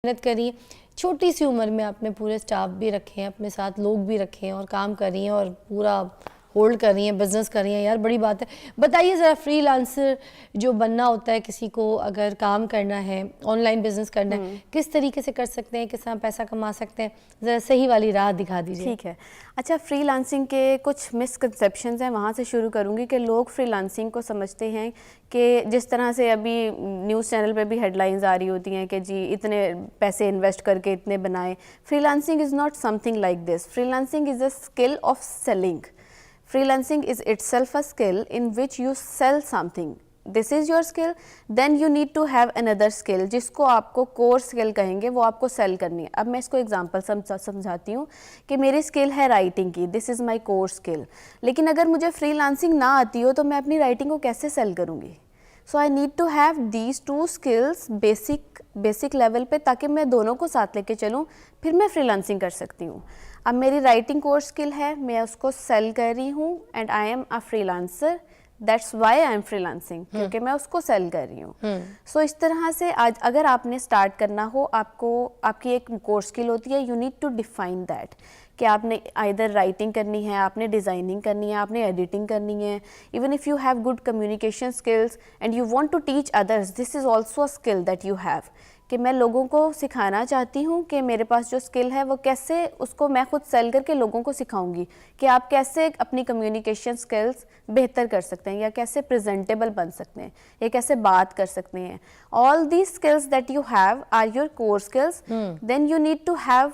मेहनत करी, छोटी सी उम्र में आपने पूरे स्टाफ भी रखे हैं, अपने साथ लोग भी रखे हैं और काम कर रही हैं और पूरा होल्ड कर रही हैं, बिजनेस कर रही हैं, यार बड़ी बात है। बताइए ज़रा, फ्रीलांसर जो बनना होता है किसी को, अगर काम करना है, ऑनलाइन बिजनेस करना है, किस तरीके से कर सकते हैं, किस तरह पैसा कमा सकते हैं, ज़रा सही वाली राह दिखा दीजिए। ठीक है। अच्छा, फ्रीलांसिंग के कुछ मिसकंसेप्शंस हैं, वहाँ से शुरू करूँगी कि लोग फ्रीलांसिंग को समझते हैं कि जिस तरह से अभी न्यूज़ चैनल पे भी हेडलाइंस आ रही होती हैं कि जी इतने पैसे इन्वेस्ट करके इतने बनाए। Freelancing is not something like this. Freelancing is a skill of selling. Freelancing is itself a skill in which you sell something. This is your skill. Then you need to have another skill जिसको आपको core skill कहेंगे, वो आपको sell करनी है। अब मैं इसको एग्जांपल समझाती हूँ कि मेरी स्किल है राइटिंग की, this is my core skill. लेकिन अगर मुझे फ्रीलांसिंग ना आती हो तो मैं अपनी राइटिंग को कैसे सेल करूँगी? So I need to have these two skills basic level पे, ताकि मैं दोनों को साथ लेके चलूँ, फिर मैं फ्रीलांसिंग कर सकती हूँ। अब मेरी राइटिंग कोर्स स्किल है, मैं उसको सेल कर रही हूँ and I am a freelancer, that's why I am freelancing, क्योंकि मैं उसको सेल कर रही हूँ। सो इस तरह से आज अगर आपने स्टार्ट करना हो, आपको आपकी एक कोर्स स्किल होती है, you need to define that कि आपने आइदर राइटिंग करनी है, आपने डिज़ाइनिंग करनी है, आपने एडिटिंग करनी है। Even if you have good communication skills and you want to teach others, this is also a skill that you have, कि मैं लोगों को सिखाना चाहती हूँ कि मेरे पास जो स्किल है वो कैसे उसको मैं खुद सेल करके लोगों को सिखाऊंगी कि आप कैसे अपनी कम्युनिकेशन स्किल्स बेहतर कर सकते हैं, या कैसे प्रेजेंटेबल बन सकते हैं, या कैसे बात कर सकते हैं। All these skills that you have are your core skills. Then you need to have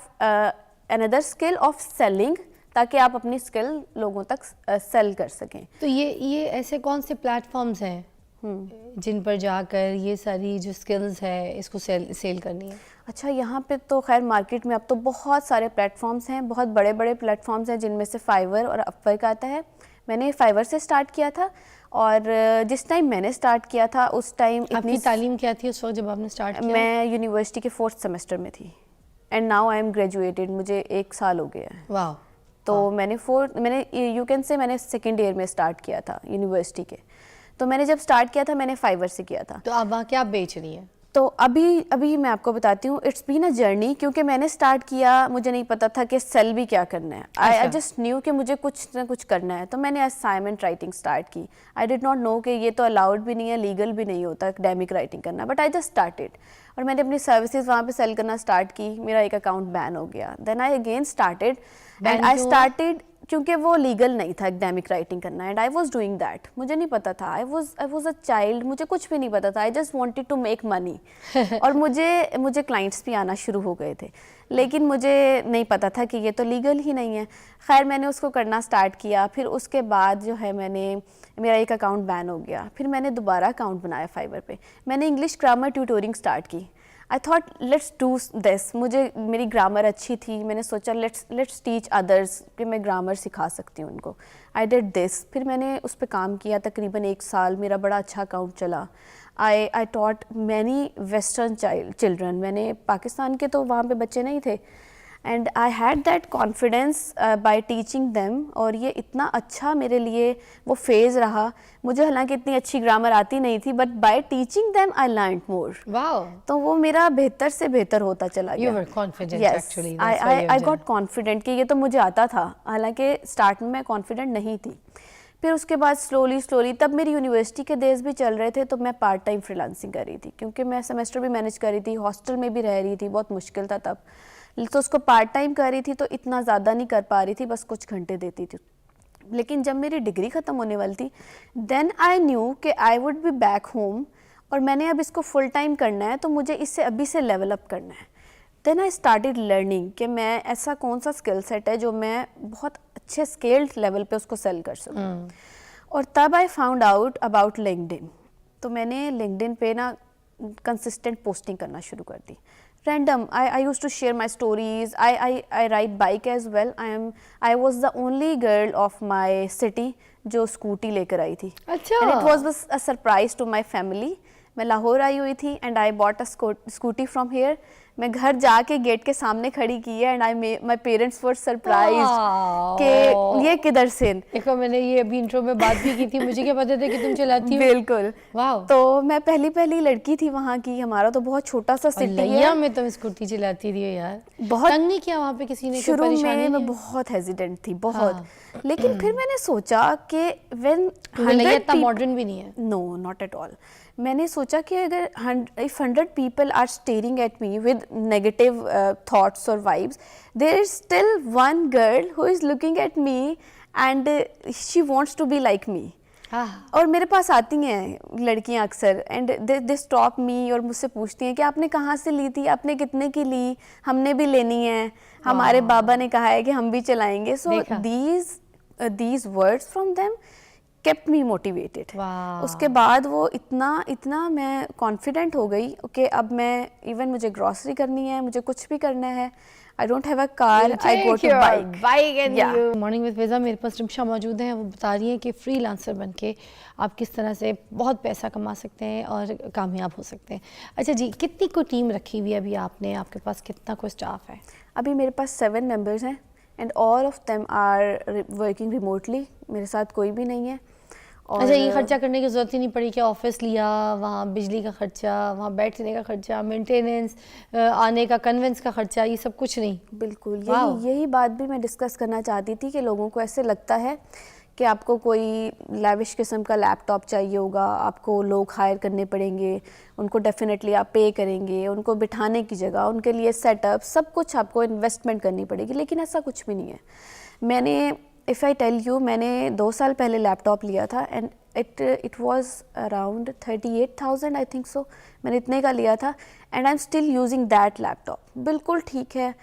another skill of selling, ताकि आप अपनी स्किल लोगों तक सेल कर सकें। तो ये ऐसे कौन से प्लेटफॉर्म्स हैं जिन पर जाकर ये सारी जो स्किल्स है इसको सेल करनी है? अच्छा, यहाँ पे तो खैर मार्केट में अब तो बहुत सारे प्लेटफॉर्म्स हैं, बहुत बड़े बड़े प्लेटफॉर्म्स हैं, जिनमें से फाइवर और अपवर्क आता है। मैंने फाइवर से स्टार्ट किया था, और जिस टाइम मैंने स्टार्ट किया था उस टाइम आपकी तालीम क्या थी उस वक्त जब आपने स्टार्ट किया? मैं यूनिवर्सिटी के 4th सेमेस्टर में थी and now I am graduated, मुझे 1 साल हो गया है। वाह। तो मैंने यू कैन से मैंने 2nd ईयर में स्टार्ट किया था यूनिवर्सिटी के। तो मैंने जब स्टार्ट किया था मैंने फाइवर से किया था। तो आप वहाँ क्या बेच रही हैं? तो अभी मैं आपको बताती हूँ, इट्स बीन अ जर्नी, क्योंकि मैंने स्टार्ट किया, मुझे नहीं पता था कि सेल भी क्या करना है। आई जस्ट न्यू कि मुझे कुछ ना कुछ करना है, तो मैंने असाइनमेंट राइटिंग स्टार्ट की। आई डिड नॉट नो कि ये तो अलाउड भी नहीं है, लीगल भी नहीं होता एकेडमिक राइटिंग करना, बट आई जस्ट स्टार्टेड, और मैंने अपनी सर्विसेज वहाँ पे सेल करना स्टार्ट की। मेरा एक अकाउंट बैन हो गया, then I again started and I started, क्योंकि वो लीगल नहीं था एकेडमिक राइटिंग करना, and I was doing that. मुझे नहीं पता था, आई वाज अ चाइल्ड, मुझे कुछ भी नहीं पता था, I just wanted to make money. और मुझे क्लाइंट्स भी आना शुरू हो गए थे, लेकिन मुझे नहीं पता था कि ये तो लीगल ही नहीं है। खैर मैंने उसको करना स्टार्ट किया, फिर उसके बाद जो है मेरा एक अकाउंट बैन हो गया, फिर मैंने दोबारा अकाउंट बनाया फाइवर पे। मैंने इंग्लिश ग्रामर ट्यूटोरिंग स्टार्ट की। I thought let's do this, मेरी ग्रामर अच्छी थी, मैंने सोचा लेट्स टीच अदर्स, कि मैं ग्रामर सिखा सकती हूँ उनको। आई डिड दिस, फिर मैंने उस पर काम किया तकरीबन 1 साल, मेरा बड़ा अच्छा अकाउंट चला। I taught many western children, मैंने पाकिस्तान के तो वहाँ पे बच्चे नहीं थे, and I had that confidence by teaching them, और ये इतना अच्छा मेरे लिए वो फेज़ रहा। मुझे हालांकि इतनी अच्छी ग्रामर आती नहीं थी, but by teaching them I learned more. Wow. तो वो मेरा बेहतर से बेहतर होता चला गया। You were confident actually. I got confident कि ये तो मुझे आता था, हालांकि स्टार्ट में मैं कॉन्फिडेंट नहीं थी। फिर उसके बाद स्लोली तब मेरी यूनिवर्सिटी के डेज भी चल रहे थे, तो मैं पार्ट टाइम फ्रीलांसिंग कर रही थी, क्योंकि मैं सेमेस्टर भी मैनेज कर रही थी, हॉस्टल में भी रह रही थी, बहुत मुश्किल था तब, तो उसको पार्ट टाइम कर रही थी, तो इतना ज़्यादा नहीं कर पा रही थी, बस कुछ घंटे देती थी। लेकिन जब मेरी डिग्री ख़त्म होने वाली थी, देन आई न्यू कि I would be back home, और मैंने अब इसको फुल टाइम करना है, तो मुझे इससे अभी से लेवल अप करना है। देन आई स्टार्टेड लर्निंग कि मैं ऐसा कौन सा स्किल सेट है जो मैं बहुत अच्छे स्केल्ड लेवल पे उसको सेल कर सकूँ। और तब I found out about LinkedIn. तो मैंने लिंक्डइन पे ना कंसिस्टेंट पोस्टिंग करना शुरू कर दी, random. I used to share my stories. I ride bike as well. I was the only girl of my city जो स्कूटी लेकर आई थी. अच्छा. And it was a surprise to my family. मैं लाहौर आई हुई थी and I bought a scooty from here. मैं घर जाके गेट के सामने खड़ी की है and my parents were surprised कि ये किधर से। देखो मैंने ये अभी इंट्रो में बात भी की थी, मुझे क्या पता था कि तुम चलाती हो। बिल्कुल। वाह। तो मैं पहली लड़की थी वहाँ की, हमारा तो बहुत छोटा सा सिटी है। लैया में तुम स्कूटी चलाती थी यार, बहुत तंग नहीं किया वहाँ पे किसी ने? शुरू में मैं नहीं? बहुत हेजिटेंट थी, बहुत। लेकिन फिर मैंने सोचा कि व्हेन लैया इतना मॉडर्न भी नहीं है। No not at all. मैंने सोचा कि अगर if 100 people are staring at me with negative thoughts or vibes, there is still one girl who is looking at me and she wants to be like me. और मेरे पास आती हैं लड़कियां अक्सर एंड दे स्टॉप मी और मुझसे पूछती हैं कि आपने कहाँ से ली थी, आपने कितने की ली, हमने भी लेनी है, हमारे बाबा ने कहा है कि हम भी चलाएंगे। सो these words from them kept me motivated. उसके बाद वो इतना मैं कॉन्फिडेंट हो गई कि अब मैं इवन मुझे ग्रॉसरी करनी है, मुझे कुछ भी करना है, I don't have a car, I go to bike and morning with Fiza मेरे पास रिमशा मौजूद हैं। वो बता रही हैं कि फ्रीलांसर बनके आप किस तरह से बहुत पैसा कमा सकते हैं और कामयाब हो सकते हैं। अच्छा जी, कितनी कोई टीम रखी हुई है अभी आपने, आपके पास कितना कोई स्टाफ है? अभी मेरे पास 7 मेंबर्स हैं and all of them are working remotely, मेरे साथ कोई भी नहीं है। अच्छा, ये खर्चा करने की जरूरत ही नहीं पड़ी कि ऑफिस लिया, वहाँ बिजली का खर्चा, वहाँ बैठने का खर्चा, मेंटेनेंस, आने का कन्वेंस का खर्चा, ये सब कुछ नहीं? बिल्कुल, यही बात भी मैं डिस्कस करना चाहती थी कि लोगों को ऐसे लगता है कि आपको कोई लैविश किस्म का लैपटॉप चाहिए होगा, आपको लोग हायर करने पड़ेंगे, उनको डेफिनेटली आप पे करेंगे, उनको बिठाने की जगह, उनके लिए सेटअप, सब कुछ आपको इन्वेस्टमेंट करनी पड़ेगी। लेकिन ऐसा कुछ भी नहीं है। मैंने इफ़ आई टेल यू, मैंने 2 साल पहले लैपटॉप लिया था and it was around 38,000 I think so, मैंने इतने का लिया था and I am still using that laptop. बिल्कुल ठीक है,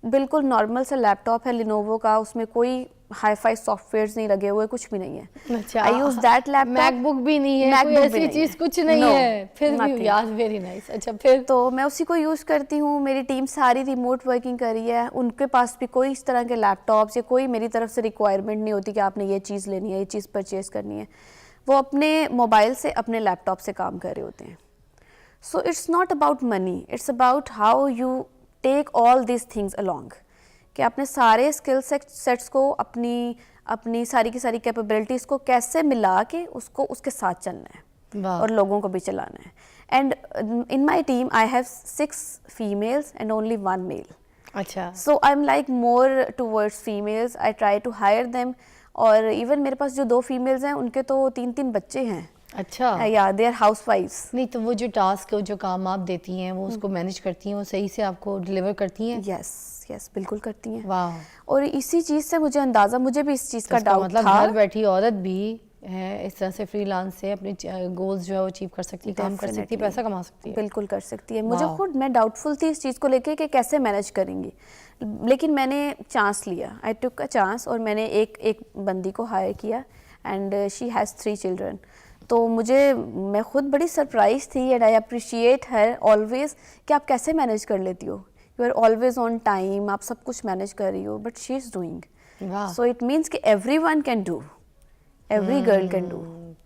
बिल्कुल नॉर्मल सा लैपटॉप है लिनोवो का, उसमें कोई हाई फाई सॉफ्टवेयर्स नहीं लगे हुए, कुछ भी नहीं है। अच्छा, आई यूज दैट लैपटॉप, मैकबुक भी नहीं है, कोई ऐसी चीज कुछ नहीं है, फिर भी यार वेरी नाइस। अच्छा, फिर तो मैं उसी को यूज़ करती हूँ। मेरी टीम सारी रिमोट वर्किंग कर रही है, उनके पास भी कोई इस तरह के लैपटॉप्स या कोई मेरी तरफ से रिक्वायरमेंट नहीं होती कि आपने ये चीज़ लेनी है, ये चीज़ परचेज़ करनी है। वो अपने मोबाइल से, अपने लैपटॉप से काम कर रहे होते हैं। So it's not about money, it's about how you take all this things along, कि आपने सारे स्किल सेट्स को, अपनी सारी की सारी कैपेबिलिटीज़ को कैसे मिला के उसको उसके साथ चलना है और लोगों को भी चलाना है। And in my team I have 6 females and only 1 male. अच्छा, so I'm like more towards females, I try to hire them. और इवन मेरे पास जो 2 फीमेल्स हैं उनके तो 3-3 बच्चे हैं। अच्छा, या दे आर हाउसवाइफ्स। नहीं तो वो जो टास्क, जो काम आप देती हैं, वो उसको मैनेज करती हैं, वो सही से आपको डिलीवर करती हैं? यस बिल्कुल करती हैं। वाह। और इसी चीज़ से मुझे अंदाज़ा, मुझे भी इस चीज़ का डाउट मतलब था। घर बैठी औरत भी है इस तरह से फ्रीलांस से अपने गोल्स जो है वो अचीव कर सकती है, काम कर सकती है, पैसा कमा सकती है। बिल्कुल कर सकती है। मुझे खुद, मैं डाउटफुल थी इस चीज़ को लेके कि कैसे मैनेज करेंगी, लेकिन मैंने चांस लिया, आई टुक अ चांस, और मैंने एक बंदी को हायर किया एंड शी हैज़ 3 चिल्ड्रन। तो मैं खुद बड़ी सरप्राइज थी and I appreciate her always कि आप कैसे मैनेज कर लेती हो, you are always on time, आप सब कुछ मैनेज कर रही हो, but she is doing. So it means कि everyone can do, every girl can do.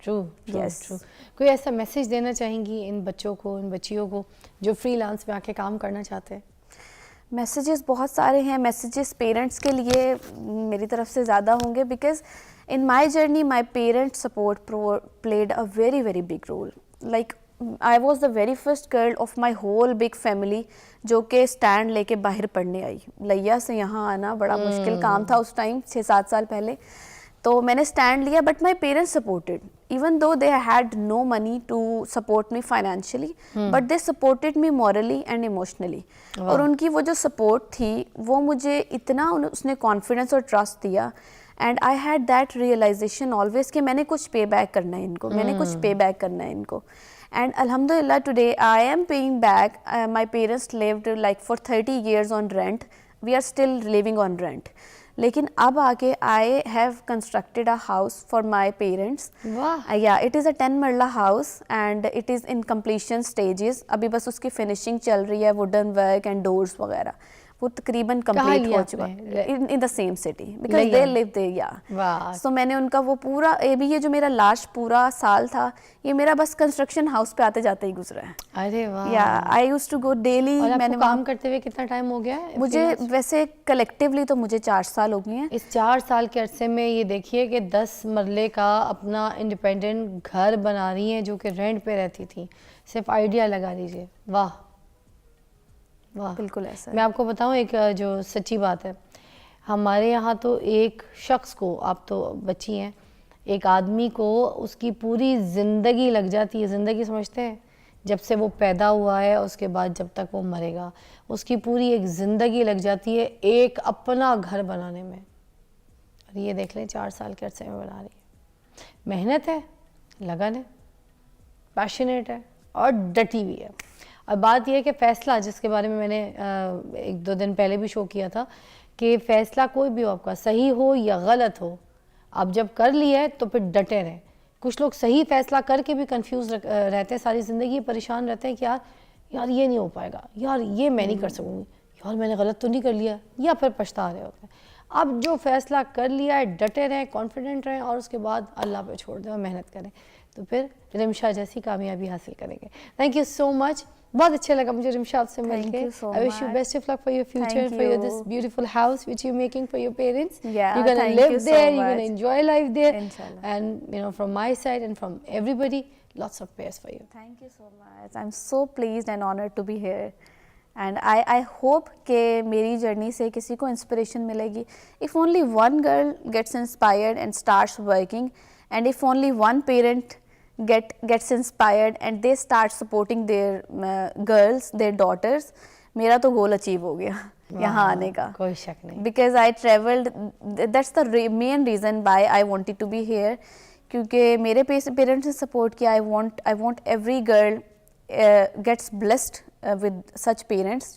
True, true. कोई ऐसा मैसेज देना चाहेंगी इन बच्चों को, इन बच्चियों को जो फ्रीलांस में आके काम करना चाहते हैं? मैसेजेस बहुत सारे हैं। मैसेजेस पेरेंट्स के लिए मेरी तरफ से ज़्यादा होंगे, because in my journey my parents support played a very big role. Like I was the very first girl of my whole big family जो कि स्टैंड लेके बाहर पढ़ने आई। लैया से यहाँ आना बड़ा मुश्किल काम था उस टाइम, 6-7 साल पहले। तो मैंने स्टैंड लिया, but my parents supported, even though they had no money to support me financially, but they supported me morally and emotionally. और उनकी वो जो सपोर्ट थी वो मुझे इतना, उसने कॉन्फिडेंस और ट्रस्ट दिया, and I had that realisation always कि मैंने कुछ पे बैक करना है इनको, मैंने कुछ पे बैक करना है इनको। एंड अल्हम्दुलिल्लाह today I am paying back. My parents lived like for 30 years on rent, we are still living on rent. लेकिन अब आके I have constructed a house for my parents. Yeah it is a 10 marla house and it is in completion stages. अभी बस उसकी finishing चल रही है, wooden work and doors वगैरह, वो तकरीबन कहाँ कंप्लीट लिया हो चुका आपने? In the same city because लिया? दे लिव देयर या। वाह। सो मैंने उनका वो पूरा ये जो मेरा लास्ट पूरा साल था ये मेरा बस कंस्ट्रक्शन हाउस पे आते जाते ही गुजरा है। अरे वाह। Yeah I used to go daily. और मैंने आपको काम करते हुए कितना टाइम हो गया है? मुझे वैसे कलेक्टिवली तो मुझे 4 साल हो गए हैं। इस 4 साल के अरसे में ये देखिए कि 10 मरले का अपना इंडिपेंडेंट घर बना रही हैं जो कि रेंट पे रहती थी। सिर्फ आइडिया लगा लीजिए। वाह वाह। बिल्कुल ऐसा मैं आपको बताऊं एक जो सच्ची बात है, हमारे यहाँ तो एक शख्स को, आप तो बच्ची हैं, एक आदमी को उसकी पूरी ज़िंदगी लग जाती है। ज़िंदगी समझते हैं, जब से वो पैदा हुआ है उसके बाद जब तक वो मरेगा, उसकी पूरी एक ज़िंदगी लग जाती है एक अपना घर बनाने में। और ये देख लें 4 साल के अरसे में बना रही है। मेहनत है, लगन है, पैशनेट है और डटी हुई है। और बात यह है कि फ़ैसला, जिसके बारे में मैंने 1-2 दिन पहले भी शो किया था, कि फ़ैसला कोई भी हो आपका, सही हो या गलत हो, आप जब कर लिया है तो फिर डटे रहें। कुछ लोग सही फ़ैसला करके भी कंफ्यूज रहते हैं, सारी ज़िंदगी परेशान रहते हैं कि यार ये नहीं हो पाएगा, यार ये मैं नहीं कर सकूँगी, यार मैंने गलत तो नहीं कर लिया, या फिर पछता रहे होते हैं। अब जो फ़ैसला कर लिया है, डटे रहें, कॉन्फिडेंट रहें और उसके बाद अल्लाह पे छोड़ दें और मेहनत करें, तो फिर रिमशा जैसी कामयाबी हासिल करेंगे। Thank you so much. बहुत अच्छा लगा मुझे रिमशा आपसे मिलके। I wish you best of luck for your future, for your this beautiful house which you making for your parents. Yeah, You're gonna thank live you so there, you're much. gonna enjoy life there, Inshallah. and you know, from my side and from everybody, lots of prayers for you. Thank you so much. I'm so pleased and honored to be here. And I hope कि मेरी journey से किसी को inspiration मिलेगी. If only one girl gets inspired and starts working, and if only one parent gets inspired and they start supporting their girls, their daughters, मेरा तो goal achieve हो गया यहाँ आने का. कोई शक नहीं. Because I traveled, that's the main reason why I wanted to be here. क्योंकि मेरे पेरेंट्स ने सपोर्ट किया. I want every girl gets blessed with such parents जो